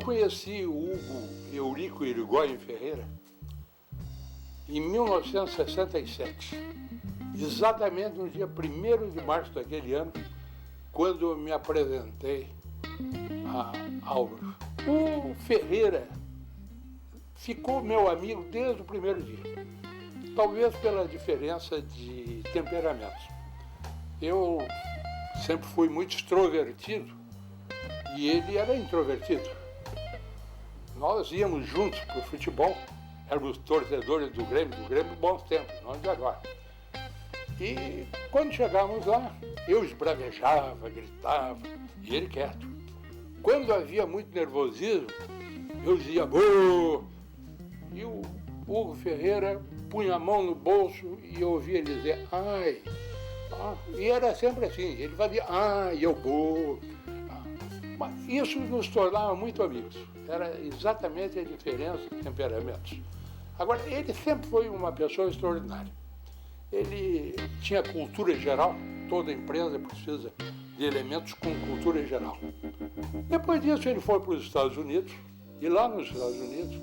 conheci o Hugo Eurico Irigoyen Ferreira em 1967, exatamente no dia 1º de março daquele ano, quando eu me apresentei a Álvaro. O Ferreira ficou meu amigo desde o primeiro dia, talvez pela diferença de temperamentos. Eu sempre fui muito extrovertido e ele era introvertido. Nós íamos juntos para o futebol, éramos torcedores do Grêmio bons tempos, não de agora. E quando chegávamos lá, eu esbravejava, gritava, e ele quieto. Quando havia muito nervosismo, eu dizia "Bô!" E o Hugo Ferreira punha a mão no bolso e eu ouvia ele dizer "ai". E era sempre assim, ele fazia "ai", e eu "bô". Mas isso nos tornava muito amigos. Era exatamente a diferença de temperamentos. Agora, ele sempre foi uma pessoa extraordinária. Ele tinha cultura geral, toda empresa precisa de elementos com cultura geral. Depois disso, ele foi para os Estados Unidos, e lá nos Estados Unidos,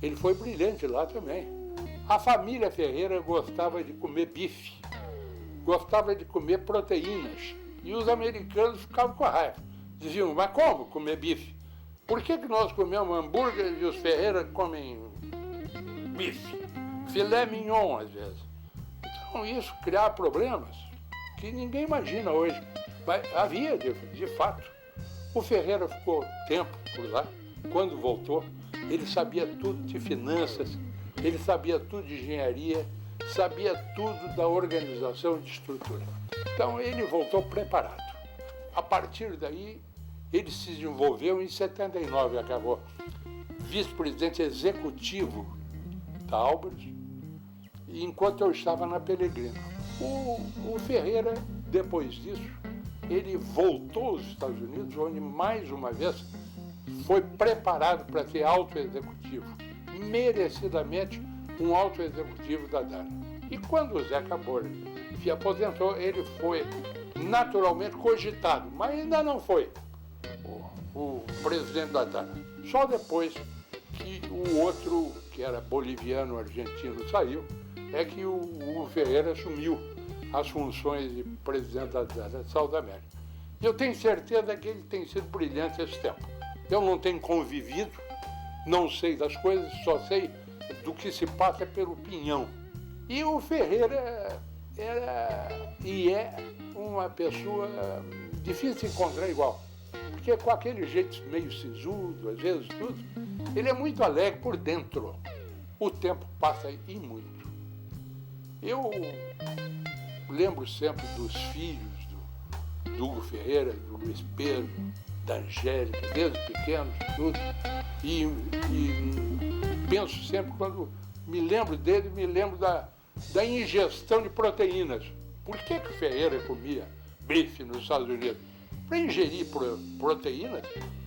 ele foi brilhante lá também. A família Ferreira gostava de comer bife, gostava de comer proteínas, e os americanos ficavam com raiva. Diziam, mas como comer bife? Por que nós comemos hambúrguer e os Ferreira comem bife? Filé mignon, às vezes. Então, isso criava problemas que ninguém imagina hoje. Mas havia, de fato. O Ferreira ficou tempo por lá. Quando voltou, ele sabia tudo de finanças, ele sabia tudo de engenharia, sabia tudo da organização de estrutura. Então, ele voltou preparado. A partir daí, ele se desenvolveu em 79, acabou vice-presidente executivo da Albert, enquanto eu estava na Pellegrino. O Ferreira, depois disso, ele voltou aos Estados Unidos, onde mais uma vez foi preparado para ser alto executivo, merecidamente um alto executivo da Dana. E quando o Zé Cabora se aposentou, ele foi naturalmente cogitado, mas ainda não foi o presidente da Dana. Só depois que o outro, que era boliviano, argentino, saiu, é que o Hugo Ferreira assumiu as funções de presidente da Dana de South América. E eu tenho certeza que ele tem sido brilhante esse tempo. Eu não tenho convivido, não sei das coisas, só sei do que se passa pelo pinhão. E o Ferreira era e é uma pessoa difícil de encontrar igual. Porque com aquele jeito meio sisudo, às vezes tudo, ele é muito alegre por dentro. O tempo passa e muito. Eu lembro sempre dos filhos do Hugo Ferreira, do Luiz Pedro, da Angélica, desde pequenos, tudo. E penso sempre, quando me lembro dele, me lembro da ingestão de proteínas. Por que o Ferreira comia bife nos Estados Unidos? Para ingerir proteínas,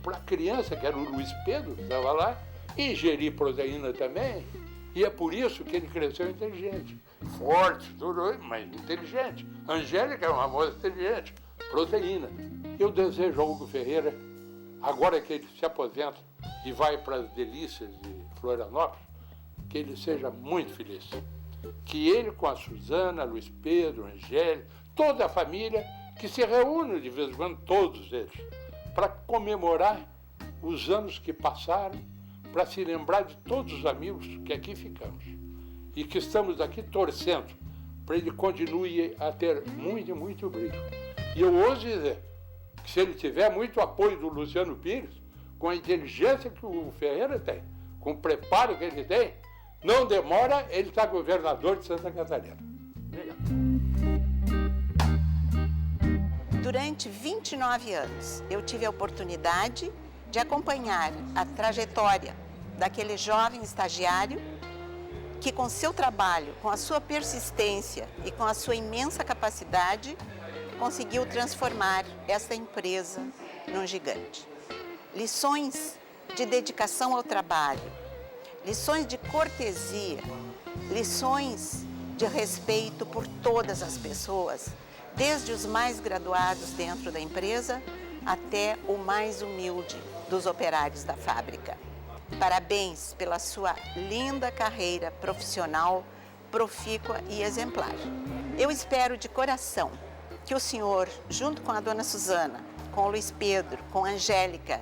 para a criança, que era o Luiz Pedro, que estava lá, ingerir proteína também. E é por isso que ele cresceu inteligente. Forte, tudo, mas inteligente. Angélica é uma moça inteligente. Proteína. Eu desejo ao Hugo Ferreira, agora que ele se aposenta e vai para as delícias de Florianópolis, que ele seja muito feliz. Que ele com a Suzana, Luiz Pedro, Angélica, toda a família, que se reúne de vez em quando, todos eles, para comemorar os anos que passaram, para se lembrar de todos os amigos que aqui ficamos e que estamos aqui torcendo para ele continue a ter muito, muito brilho. E eu ouso dizer que se ele tiver muito apoio do Luciano Pires, com a inteligência que o Ferreira tem, com o preparo que ele tem, não demora, ele está governador de Santa Catarina. Obrigado. Durante 29 anos, eu tive a oportunidade de acompanhar a trajetória daquele jovem estagiário que, com seu trabalho, com a sua persistência e com a sua imensa capacidade, conseguiu transformar essa empresa num gigante. Lições de dedicação ao trabalho, lições de cortesia, lições de respeito por todas as pessoas, desde os mais graduados dentro da empresa até o mais humilde dos operários da fábrica. Parabéns pela sua linda carreira profissional, profícua e exemplar. Eu espero de coração que o senhor, junto com a dona Suzana, com o Luiz Pedro, com a Angélica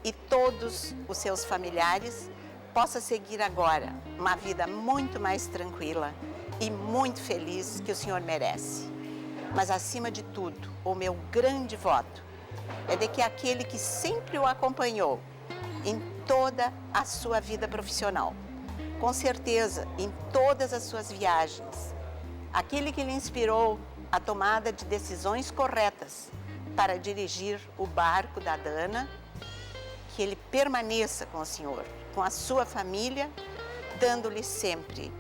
e todos os seus familiares, possa seguir agora uma vida muito mais tranquila e muito feliz que o senhor merece. Mas, acima de tudo, o meu grande voto é de que aquele que sempre o acompanhou em toda a sua vida profissional, com certeza em todas as suas viagens, aquele que lhe inspirou a tomada de decisões corretas para dirigir o barco da Dana, que ele permaneça com o senhor, com a sua família, dando-lhe sempre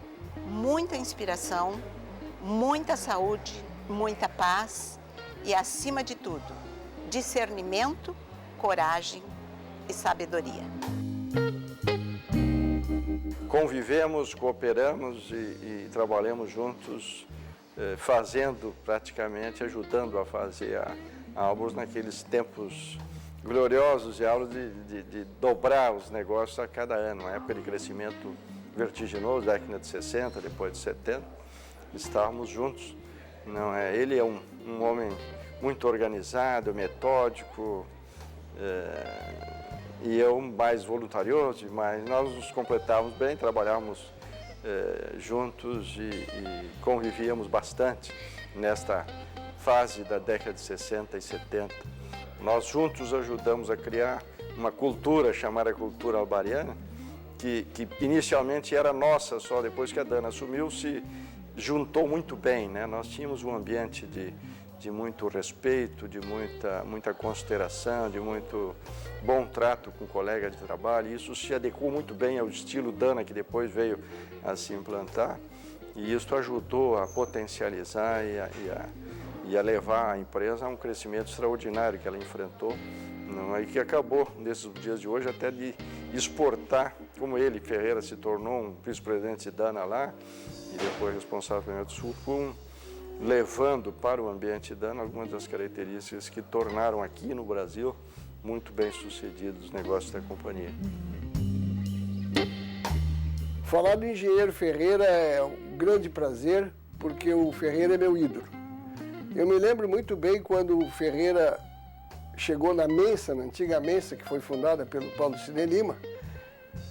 muita inspiração, muita saúde, muita paz e, acima de tudo, discernimento, coragem e sabedoria. Convivemos, cooperamos e trabalhamos juntos, fazendo praticamente, ajudando a fazer a Álvaros naqueles tempos gloriosos e aulas de dobrar os negócios a cada ano, uma época de crescimento vertiginoso, década de 60, depois de 70, estávamos juntos. Não é? Ele é um homem muito organizado, metódico, e eu mais voluntarioso, mas nós nos completávamos bem, trabalhávamos juntos e convivíamos bastante nesta fase da década de 60 e 70. Nós juntos ajudamos a criar uma cultura chamada cultura albariana, que inicialmente era nossa, só depois que a Dana assumiu, se juntou muito bem, né? Nós tínhamos um ambiente de muito respeito, de muita consideração, de muito bom trato com colegas de trabalho, e isso se adequou muito bem ao estilo Dana, que depois veio a se implantar, e isso ajudou a potencializar e a levar a empresa a um crescimento extraordinário que ela enfrentou, e que acabou, nesses dias de hoje, até de exportar, como ele, Ferreira, se tornou um vice-presidente de Dana lá, e depois responsável pelo Rio Sul, levando para o ambiente Dana algumas das características que tornaram aqui no Brasil muito bem sucedidos os negócios da companhia. Falar do engenheiro Ferreira é um grande prazer, porque o Ferreira é meu ídolo. Eu me lembro muito bem quando o Ferreira chegou na Mensa, na antiga Mensa, que foi fundada pelo Paulo Sidney Lima,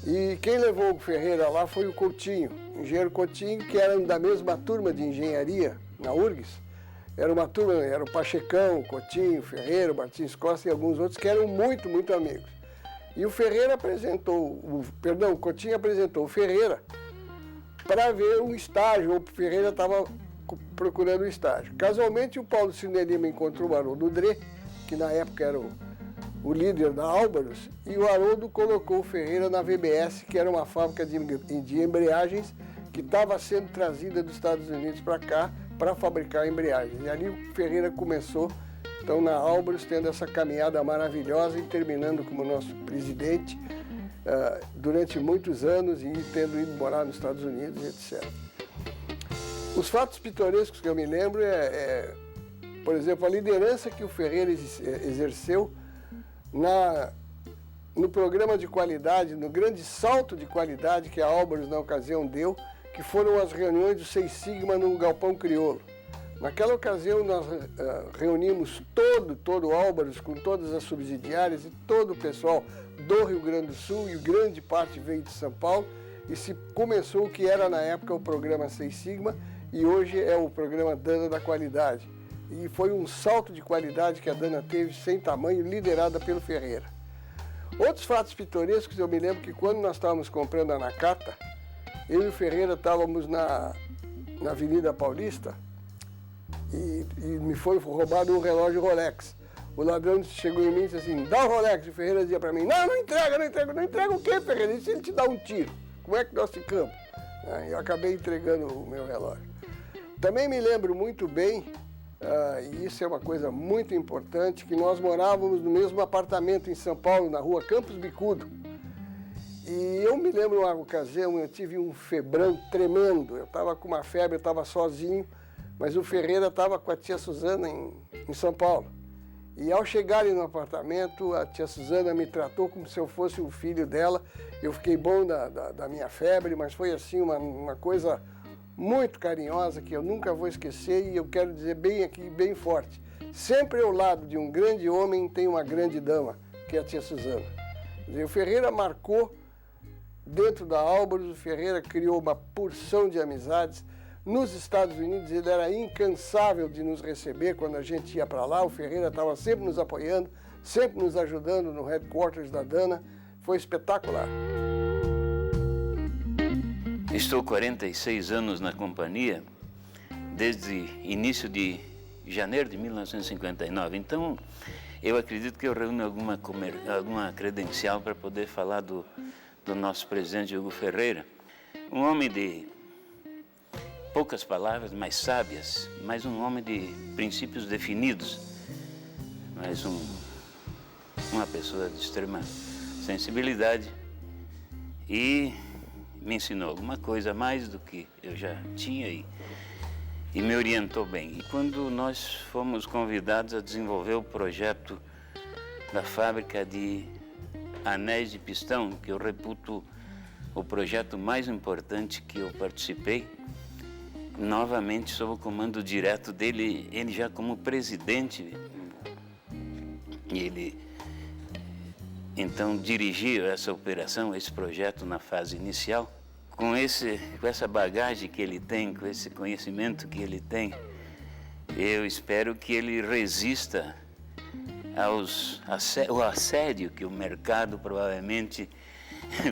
e quem levou o Ferreira lá foi o Coutinho, o engenheiro Coutinho, que era da mesma turma de engenharia na URGS. Era uma turma, era o Pachecão, o Coutinho, o Ferreira, o Martins Costa e alguns outros que eram muito, muito amigos. E o Ferreira o Coutinho apresentou o Ferreira para ver um estágio, o Ferreira estava procurando um estágio. Casualmente, o Paulo Sidney Lima encontrou o Haroldo Dré, que na época era o líder da Álvaros, e o Haroldo colocou o Ferreira na VBS, que era uma fábrica de embreagens que estava sendo trazida dos Estados Unidos para cá para fabricar embreagens. E ali o Ferreira começou, então, na Álvaros, tendo essa caminhada maravilhosa e terminando como nosso presidente durante muitos anos e tendo ido morar nos Estados Unidos, etc. Os fatos pitorescos que eu me lembro por exemplo, a liderança que o Ferreira exerceu no programa de qualidade, no grande salto de qualidade que a Álvaros na ocasião deu, que foram as reuniões do Seis Sigma no Galpão Crioulo. Naquela ocasião nós reunimos todo o Álvaros, com todas as subsidiárias e todo o pessoal do Rio Grande do Sul, e grande parte veio de São Paulo, e se começou o que era na época o programa Seis Sigma, e hoje é o programa Dana da Qualidade. E foi um salto de qualidade que a Dana teve sem tamanho, liderada pelo Ferreira. Outros fatos pitorescos, eu me lembro que quando nós estávamos comprando a Nakata, eu e o Ferreira estávamos na Avenida Paulista e me foi roubado um relógio Rolex. O ladrão chegou em mim e disse assim, dá o Rolex. E o Ferreira dizia para mim, não entrega. Não entrega o quê, Ferreira? E se ele te dá um tiro? Como é que nós ficamos? Eu acabei entregando o meu relógio. Também me lembro muito bem, e isso é uma coisa muito importante, que nós morávamos no mesmo apartamento em São Paulo, na rua Campos Bicudo. E eu me lembro uma ocasião, eu tive um febrão tremendo, eu estava com uma febre, eu estava sozinho, mas o Ferreira estava com a tia Suzana em São Paulo. E ao chegarem no apartamento, a tia Suzana me tratou como se eu fosse o filho dela. Eu fiquei bom da minha febre, mas foi assim uma coisa muito carinhosa que eu nunca vou esquecer, e eu quero dizer bem aqui, bem forte. Sempre ao lado de um grande homem tem uma grande dama, que é a tia Suzana. Quer dizer, o Ferreira marcou dentro da Álvaros, o Ferreira criou uma porção de amizades. Nos Estados Unidos ele era incansável de nos receber quando a gente ia para lá. O Ferreira estava sempre nos apoiando, sempre nos ajudando no headquarters da Dana. Foi espetacular. Estou 46 anos na companhia, desde início de janeiro de 1959. Então, eu acredito que eu reúno alguma credencial para poder falar do nosso presidente Hugo Ferreira. Um homem de poucas palavras, mas sábias, mas um homem de princípios definidos, mas uma pessoa de extrema sensibilidade, e me ensinou alguma coisa mais do que eu já tinha e me orientou bem. E quando nós fomos convidados a desenvolver o projeto da fábrica de anéis de pistão, que eu reputo o projeto mais importante que eu participei, novamente sob o comando direto dele, ele já como presidente, ele então dirigiu essa operação, esse projeto na fase inicial. Com essa bagagem que ele tem, com esse conhecimento que ele tem, eu espero que ele resista ao assédio que o mercado provavelmente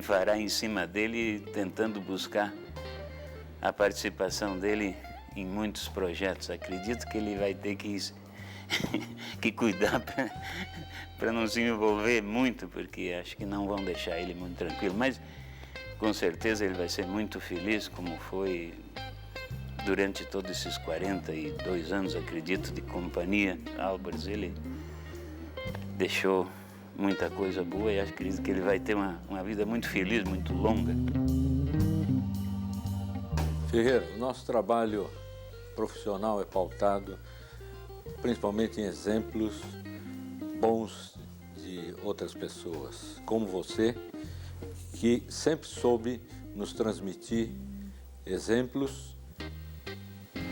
fará em cima dele, tentando buscar a participação dele em muitos projetos. Acredito que ele vai ter que cuidar para não se envolver muito, porque acho que não vão deixar ele muito tranquilo. Mas com certeza ele vai ser muito feliz, como foi durante todos esses 42 anos, acredito, de companhia. Álvaros, ele deixou muita coisa boa e acredito que ele vai ter uma vida muito feliz, muito longa. Ferreira, o nosso trabalho profissional é pautado principalmente em exemplos bons de outras pessoas, como você, que sempre soube nos transmitir exemplos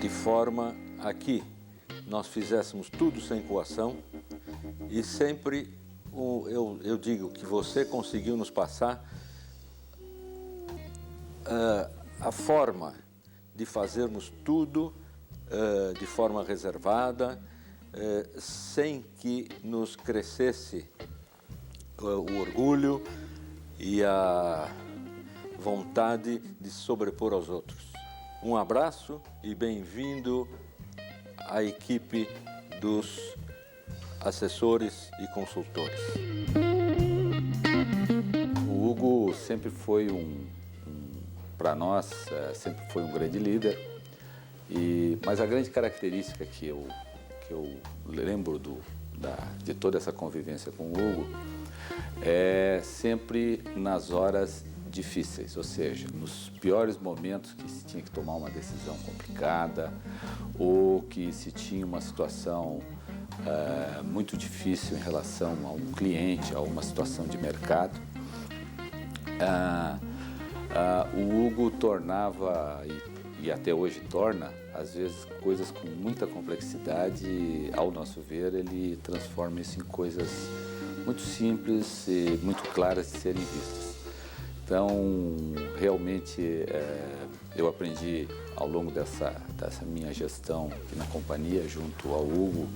de forma a que nós fizéssemos tudo sem coação, e sempre eu digo que você conseguiu nos passar a forma de fazermos tudo de forma reservada, sem que nos crescesse o orgulho e a vontade de se sobrepor aos outros. Um abraço e bem-vindo à equipe dos assessores e consultores. O Hugo sempre foi para nós, sempre foi um grande líder, mas a grande característica que eu lembro de toda essa convivência com o Hugo é sempre nas horas difíceis, ou seja, nos piores momentos que se tinha que tomar uma decisão complicada ou que se tinha uma situação muito difícil em relação a um cliente, a uma situação de mercado. O Hugo tornava, e até hoje torna, às vezes, coisas com muita complexidade, e, ao nosso ver, ele transforma isso em coisas muito simples e muito claras de serem vistas. Então, realmente, eu aprendi ao longo dessa minha gestão aqui na companhia, junto ao Hugo,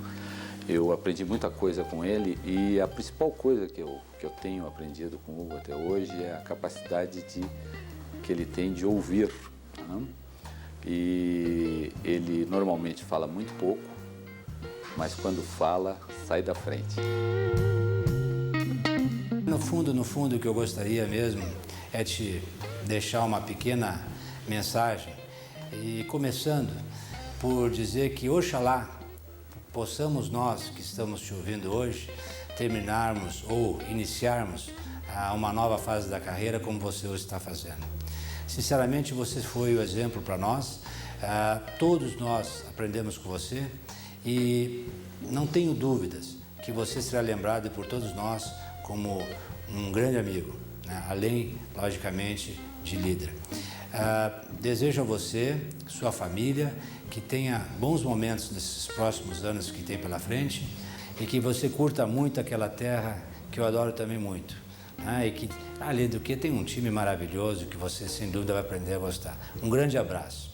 eu aprendi muita coisa com ele, e a principal coisa que eu tenho aprendido com o Hugo até hoje é a capacidade que ele tem de ouvir, né? E ele normalmente fala muito pouco, mas quando fala, sai da frente. No fundo, o que eu gostaria mesmo é te deixar uma pequena mensagem, e começando por dizer que oxalá possamos nós que estamos te ouvindo hoje terminarmos ou iniciarmos uma nova fase da carreira como você hoje está fazendo. Sinceramente, você foi o exemplo para nós, todos nós aprendemos com você, e não tenho dúvidas que você será lembrado por todos nós como um grande amigo, né? Além, logicamente, de líder. Desejo a você, sua família, que tenha bons momentos nesses próximos anos que tem pela frente e que você curta muito aquela terra que eu adoro também muito. E que, além do que, tem um time maravilhoso que você, sem dúvida, vai aprender a gostar. Um grande abraço.